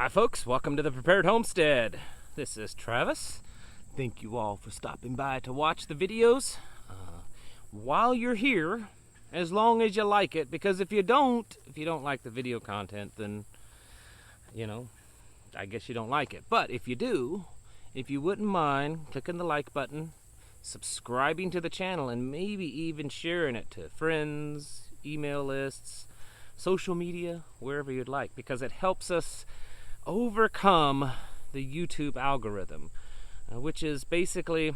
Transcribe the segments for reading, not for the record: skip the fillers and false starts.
Hi folks, welcome to the Prepared Homestead. This is Travis. Thank you all for stopping by to watch the videos. While you're here, as long as you like it, because if you don't like the video content, then, I guess you don't like it. But if you do, if you wouldn't mind clicking the like button, subscribing to the channel, and maybe even sharing it to friends, email lists, social media, wherever you'd like, because it helps us overcome the YouTube algorithm, which is basically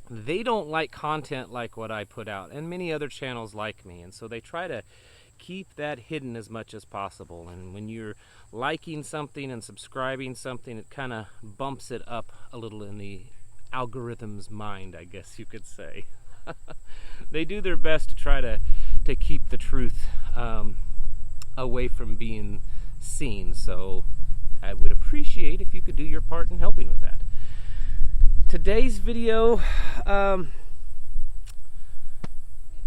they don't like content like what I put out, and many other channels like me, and so they try to keep that hidden as much as possible. And when you're liking something and subscribing something, it kind of bumps it up a little in the algorithm's mind, I guess you could say. They do their best to try to keep the truth away from being seen, so I would appreciate if you could do your part in helping with that. Today's video, how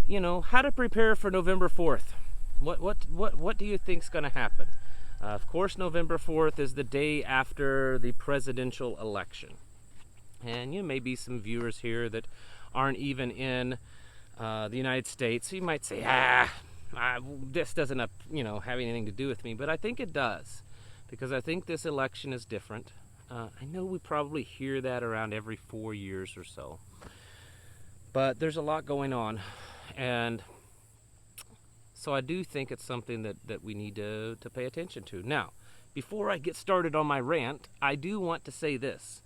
to prepare for November 4th. What do you think's going to happen? Of course, November 4th is the day after the presidential election, and may be some viewers here that aren't even in the United States. So you might say, this doesn't have anything to do with me, but I think it does, because I think this election is different. I know we probably hear that around every 4 years or so, but there's a lot going on, and so I do think it's something that we need to pay attention to. Now, before I get started on my rant, I do want to say this.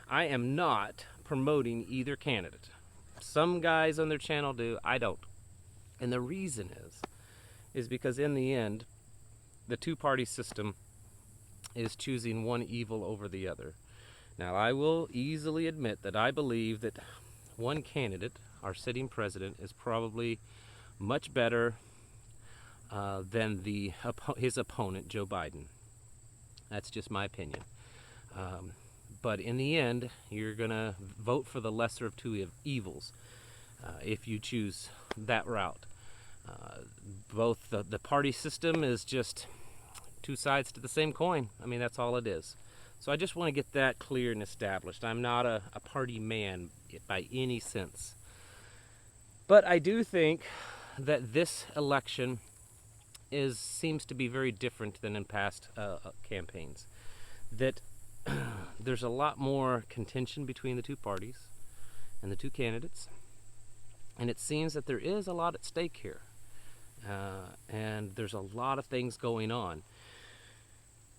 I am not promoting either candidate. Some guys on their channel do, I don't. And the reason is because in the end, the two-party system is choosing one evil over the other. Now, I will easily admit that I believe that one candidate, our sitting president, is probably much better than his opponent, Joe Biden. That's just my opinion. But in the end, you're going to vote for the lesser of two evils if you choose that route. Both the party system is just two sides to the same coin. I mean, that's all it is. So I just want to get that clear and established. I'm not a party man by any sense. But I do think that this election seems to be very different than in past campaigns. That there's a lot more contention between the two parties and the two candidates. And it seems that there is a lot at stake here. And there's a lot of things going on.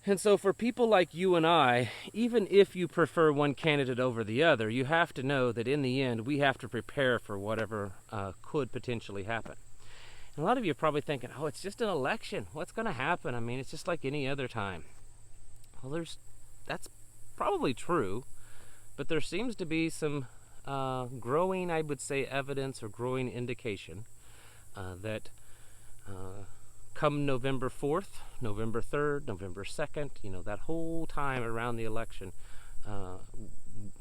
And so for people like you and I, even if you prefer one candidate over the other, you have to know that in the end, we have to prepare for whatever could potentially happen. And a lot of you are probably thinking, oh, it's just an election. What's going to happen? I mean, it's just like any other time. Well, that's probably true, but there seems to be some growing, I would say, evidence or growing indication that come November 4th, November 3rd, November 2nd, that whole time around the election,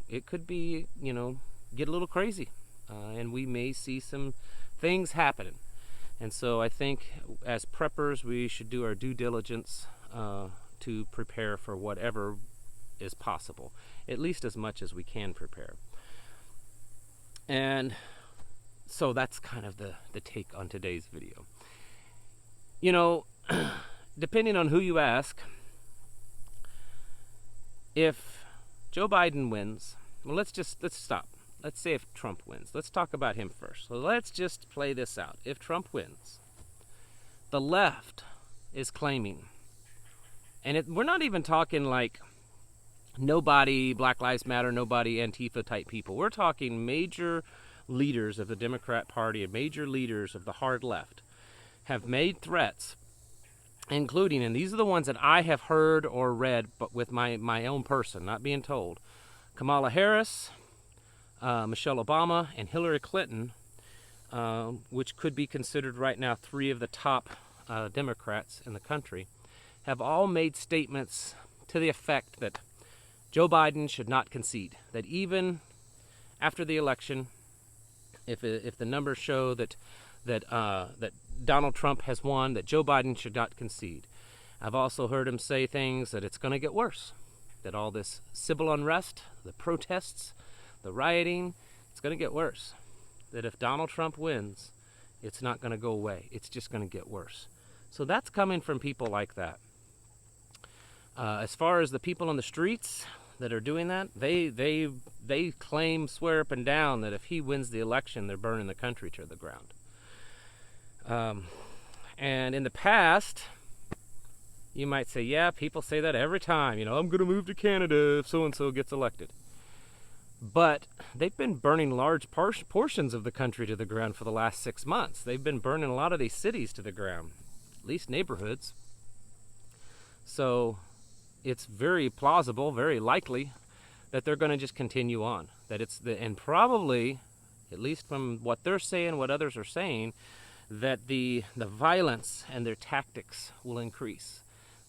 it could be, get a little crazy, and we may see some things happening. And so I think as preppers, we should do our due diligence to prepare for whatever is possible, at least as much as we can prepare. And so that's kind of the take on today's video. Depending on who you ask, if Joe Biden wins, well, let's stop. Let's say if Trump wins. Let's talk about him first. So let's just play this out. If Trump wins, the left is claiming, and we're not even talking like nobody Black Lives Matter, nobody Antifa type people. We're talking major leaders of the Democrat Party and major leaders of the hard left have made threats, including, and these are the ones that I have heard or read, but with my own person, not being told, Kamala Harris, Michelle Obama, and Hillary Clinton, which could be considered right now three of the top Democrats in the country, have all made statements to the effect that Joe Biden should not concede, that even after the election, if the numbers show that Donald Trump has won, that Joe Biden should not concede. I've also heard him say things that it's going to get worse, that all this civil unrest, the protests, the rioting, it's going to get worse. That if Donald Trump wins, it's not going to go away. It's just going to get worse. So that's coming from people like that. As far as the people on the streets that are doing that, they claim, swear up and down, that if he wins the election, they're burning the country to the ground. And in the past, you might say, yeah, people say that every time. I'm going to move to Canada if so-and-so gets elected. But they've been burning large portions of the country to the ground for the last 6 months. They've been burning a lot of these cities to the ground, at least neighborhoods. So it's very plausible, very likely, that they're going to just continue on. And probably, at least from what they're saying, what others are saying, that the violence and their tactics will increase.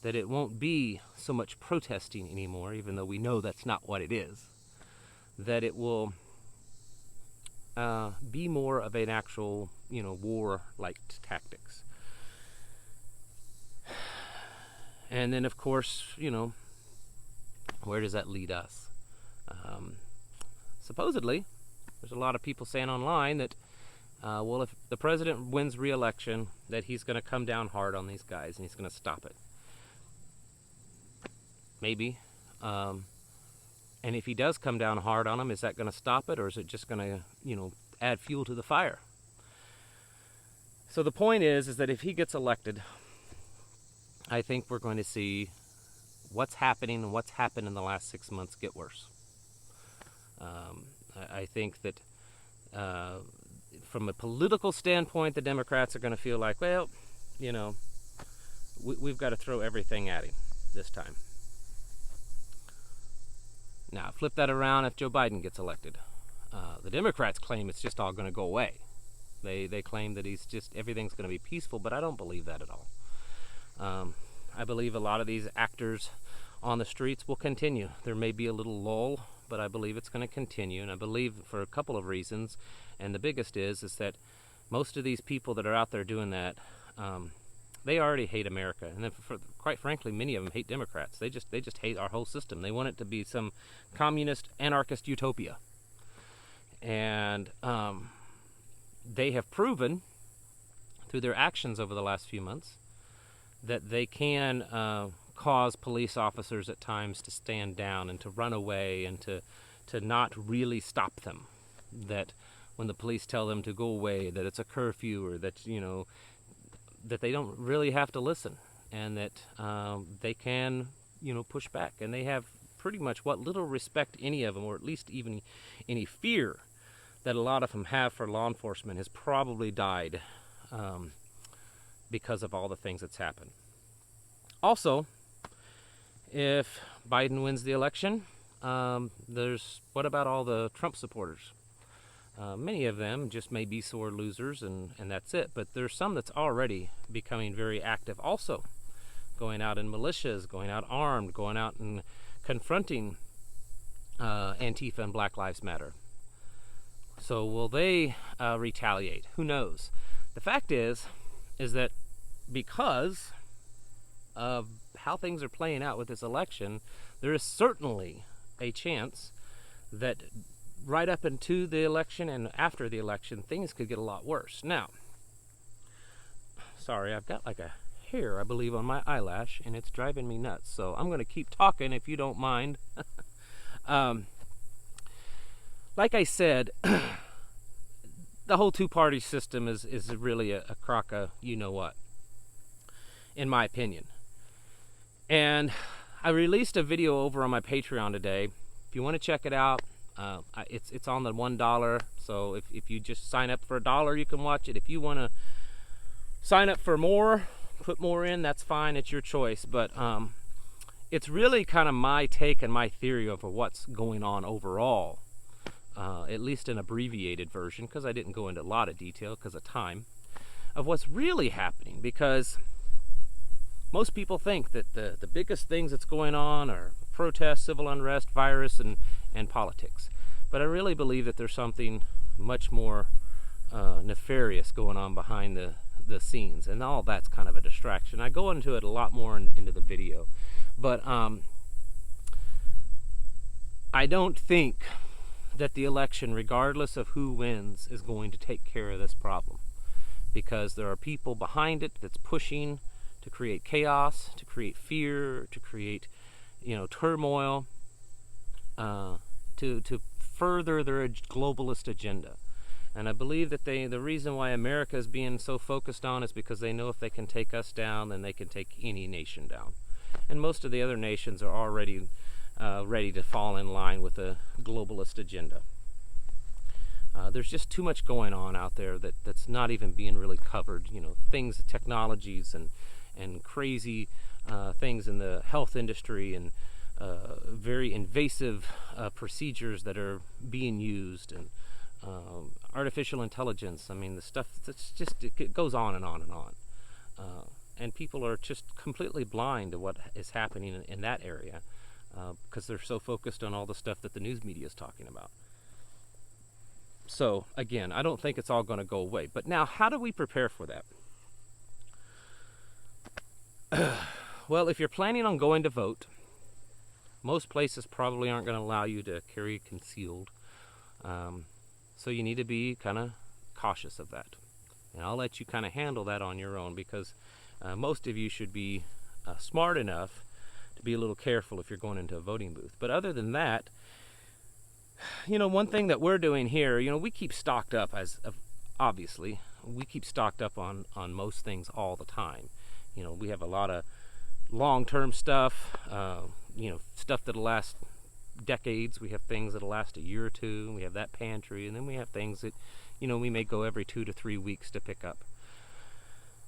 That it won't be so much protesting anymore, even though we know that's not what it is. That it will be more of an actual, war-like tactics. And then, of course, where does that lead us? Supposedly, there's a lot of people saying online that, if the president wins re-election, that he's going to come down hard on these guys and he's going to stop it. Maybe. And if he does come down hard on them, is that going to stop it, or is it just going to, add fuel to the fire? So the point is that if he gets elected, I think we're going to see what's happening and what's happened in the last 6 months get worse. I think that from a political standpoint, the Democrats are going to feel like, well, we've got to throw everything at him this time. Now, flip that around if Joe Biden gets elected. The Democrats claim it's just all going to go away. They claim that everything's going to be peaceful, but I don't believe that at all. I believe a lot of these actors on the streets will continue. There may be a little lull, but I believe it's going to continue, and I believe for a couple of reasons. And the biggest is that most of these people that are out there doing that, they already hate America, and then quite frankly, many of them hate Democrats. They just hate our whole system. They want it to be some communist, anarchist utopia. And they have proven through their actions over the last few months that they can cause police officers at times to stand down and to run away and to not really stop them. That when the police tell them to go away, that it's a curfew, or that, that they don't really have to listen, and that they can, push back. And they have pretty much what little respect any of them, or at least even any fear that a lot of them have for law enforcement, has probably died because of all the things that's happened. Also, if Biden wins the election, what about all the Trump supporters? Many of them just may be sore losers, and that's it. But there's some that's already becoming very active also, going out in militias, going out armed, going out and confronting Antifa and Black Lives Matter. So will they retaliate? Who knows? The fact is that because of how things are playing out with this election, there is certainly a chance that right up into the election and after the election, things could get a lot worse. Now, sorry, I've got like a hair, I believe, on my eyelash, and it's driving me nuts. So I'm going to keep talking if you don't mind. Like I said, the whole two-party system is really a crock of you-know-what, in my opinion. And I released a video over on my Patreon today. If you want to check it out, it's on the $1. So if you just sign up for $1, you can watch it. If you want to sign up for more, put more in, that's fine. It's your choice. But it's really kind of my take and my theory over what's going on overall. At least an abbreviated version, because I didn't go into a lot of detail because of time, of what's really happening. Because most people think that the biggest things that's going on are protests, civil unrest, virus, and politics. But I really believe that there's something much more nefarious going on behind the scenes, and all that's kind of a distraction. I go into it a lot more into the video, but I don't think that the election, regardless of who wins, is going to take care of this problem, because there are people behind it that's pushing to create chaos, to create fear, to create, turmoil, to further their globalist agenda. And I believe that the reason why America is being so focused on is because they know if they can take us down, then they can take any nation down. And most of the other nations are already ready to fall in line with a globalist agenda. There's just too much going on out there that's not even being really covered. Things, technologies, and crazy things in the health industry, and very invasive procedures that are being used, and artificial intelligence. I mean, the stuff that's just, it goes on and on and on. And people are just completely blind to what is happening in that area, because they're so focused on all the stuff that the news media is talking about. So again, I don't think it's all going to go away. But now, how do we prepare for that? Well, if you're planning on going to vote, most places probably aren't going to allow you to carry concealed. So you need to be kind of cautious of that. And I'll let you kind of handle that on your own, because most of you should be smart enough to be a little careful if you're going into a voting booth. But other than that, one thing that we're doing here, we keep stocked up, obviously, we keep stocked up on most things all the time. We have a lot of long-term stuff, stuff that'll last decades. We have things that'll last a year or two. We have that pantry, and then we have things that, we may go every 2 to 3 weeks to pick up.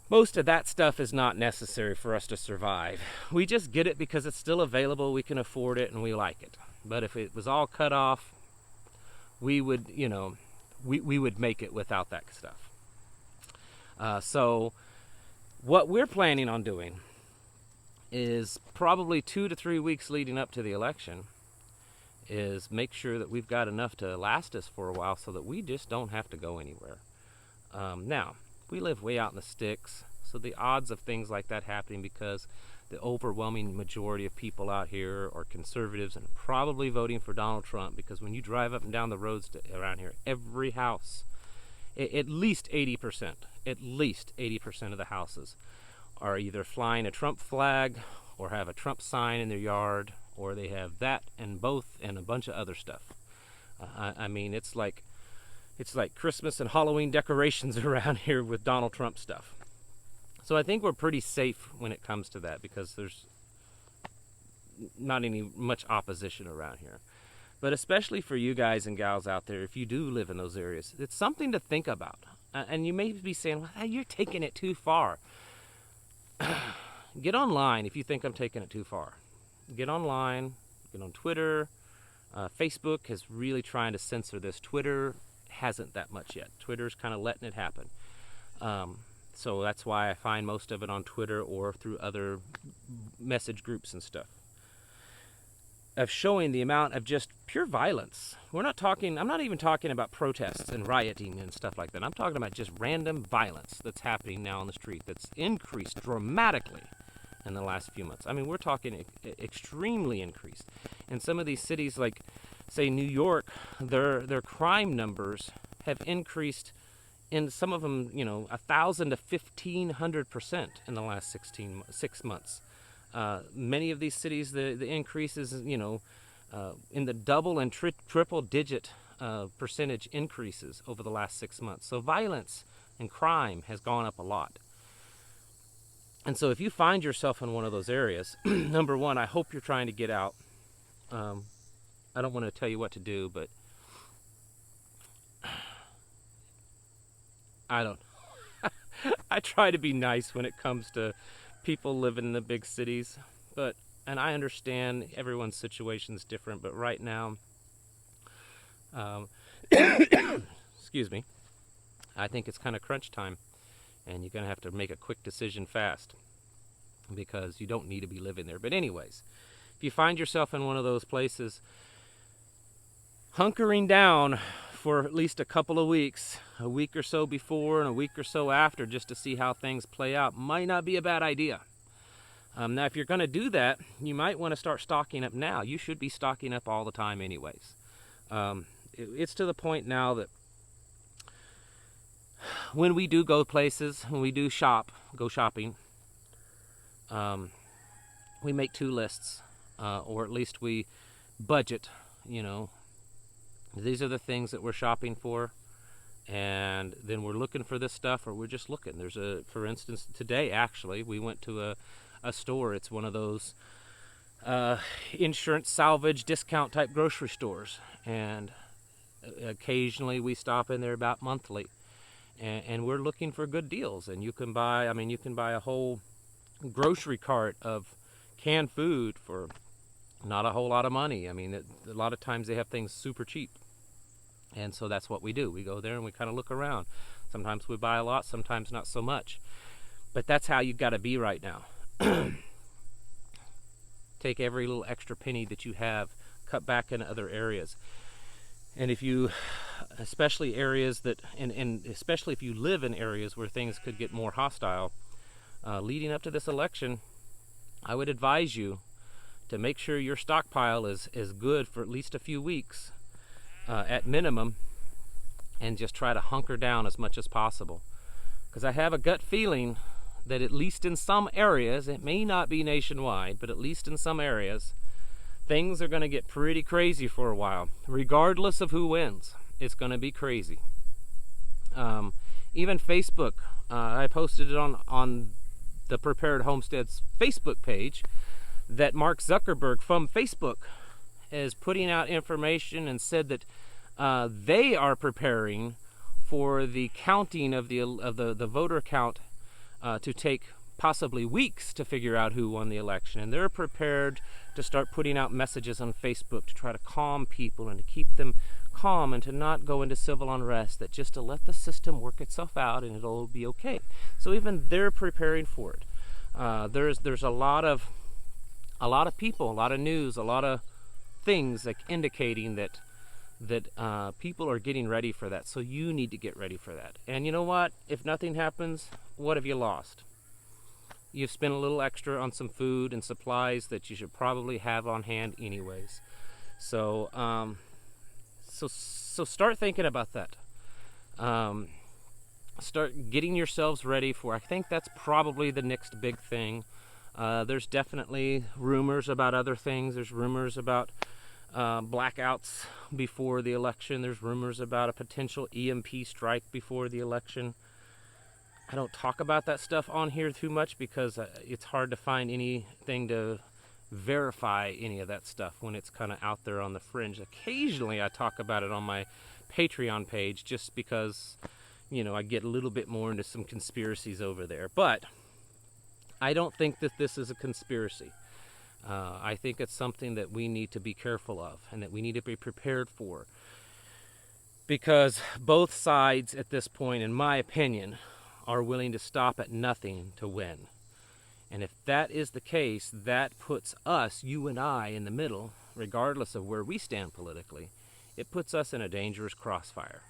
Most of that stuff is not necessary for us to survive. We just get it because it's still available, we can afford it, and we like it. But if it was all cut off, we would, we would make it without that stuff. So what we're planning on doing is probably 2 to 3 weeks leading up to the election is make sure that we've got enough to last us for a while so that we just don't have to go anywhere. Now, we live way out in the sticks, so the odds of things like that happening, because the overwhelming majority of people out here are conservatives and probably voting for Donald Trump, because when you drive up and down the roads around here, every house, at least 80% of the houses are either flying a Trump flag or have a Trump sign in their yard, or they have that and both and a bunch of other stuff. I mean, it's like Christmas and Halloween decorations around here with Donald Trump stuff. So I think we're pretty safe when it comes to that, because there's not much opposition around here. But especially for you guys and gals out there, if you do live in those areas, it's something to think about. And you may be saying, well, you're taking it too far. Get online if you think I'm taking it too far. Get online, get on Twitter. Facebook is really trying to censor this. Twitter hasn't that much yet. Twitter's kind of letting it happen. So that's why I find most of it on Twitter or through other message groups and stuff, of showing the amount of just pure violence. I'm not even talking about protests and rioting and stuff like that. I'm talking about just random violence that's happening now on the street, that's increased dramatically in the last few months. I mean, we're talking extremely increased. In some of these cities, like, say, New York, their crime numbers have increased, in some of them, 1,000 to 1,500% in the last 6 months. Many of these cities, the increase is, in the double and triple digit percentage increases over the last 6 months. So violence and crime has gone up a lot. And so if you find yourself in one of those areas, number one, I hope you're trying to get out. I don't want to tell you what to do, but I try to be nice when it comes to people living in the big cities, and I understand everyone's situation is different, but right now, excuse me, I think it's kind of crunch time, and you're going to have to make a quick decision fast, because you don't need to be living there. But anyways, if you find yourself in one of those places, hunkering down for at least a couple of weeks, a week or so before and a week or so after, just to see how things play out, might not be a bad idea. Now, if you're going to do that, you might want to start stocking up now. You should be stocking up all the time anyways. It's to the point now that when we do go places, when we do go shopping, we make 2 lists, or at least we budget, these are the things that we're shopping for, and then we're looking for this stuff, or we're just looking. For instance, today actually, we went to a store. It's one of those insurance salvage discount type grocery stores, and occasionally we stop in there about monthly, and we're looking for good deals. And you can buy a whole grocery cart of canned food for not a whole lot of money. A lot of times they have things super cheap, and so that's what we do. We go there and we kind of look around. Sometimes we buy a lot, sometimes not so much, but that's how you got to be right now. Take every little extra penny that you have, cut back in other areas. And especially areas that, and especially if you live in areas where things could get more hostile, leading up to this election, I would advise you to make sure your stockpile is good for at least a few weeks, at minimum, and just try to hunker down as much as possible. Because I have a gut feeling that at least in some areas, it may not be nationwide, but at least in some areas, things are going to get pretty crazy for a while. Regardless of who wins, it's going to be crazy. Even Facebook, I posted it on the Prepared Homestead's Facebook page, that Mark Zuckerberg from Facebook is putting out information and said that they are preparing for the counting of the voter count to take possibly weeks to figure out who won the election. And they're prepared to start putting out messages on Facebook to try to calm people and to keep them calm and to not go into civil unrest, that just to let the system work itself out and it'll be okay. So even they're preparing for it. There's a lot of people, a lot of news, a lot of things like indicating that people are getting ready for that. So you need to get ready for that. And you know what? If nothing happens, what have you lost? You've spent a little extra on some food and supplies that you should probably have on hand anyways. So so start thinking about that. Start getting yourselves ready for, I think that's probably the next big thing. There's definitely rumors about other things. There's rumors about blackouts before the election. There's rumors about a potential EMP strike before the election. I don't talk about that stuff on here too much because it's hard to find anything to verify any of that stuff when it's kind of out there on the fringe. Occasionally I talk about it on my Patreon page just because, I get a little bit more into some conspiracies over there. But I don't think that this is a conspiracy. I think it's something that we need to be careful of and that we need to be prepared for. Because both sides at this point, in my opinion, are willing to stop at nothing to win. And if that is the case, that puts us, you and I, in the middle, regardless of where we stand politically. It puts us in a dangerous crossfire.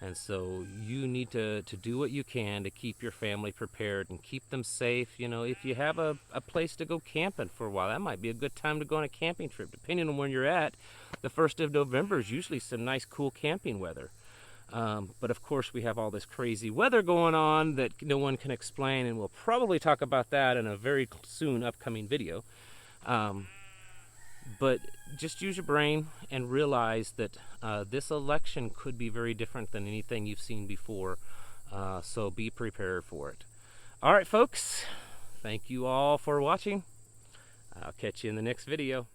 And so you need to do what you can to keep your family prepared and keep them safe. If you have a place to go camping for a while, that might be a good time to go on a camping trip. Depending on where you're at, the 1st of November is usually some nice, cool camping weather. But of course, we have all this crazy weather going on that no one can explain, and we'll probably talk about that in a very soon upcoming video. But just use your brain and realize that this election could be very different than anything you've seen before. So be prepared for it. All right, folks. Thank you all for watching. I'll catch you in the next video.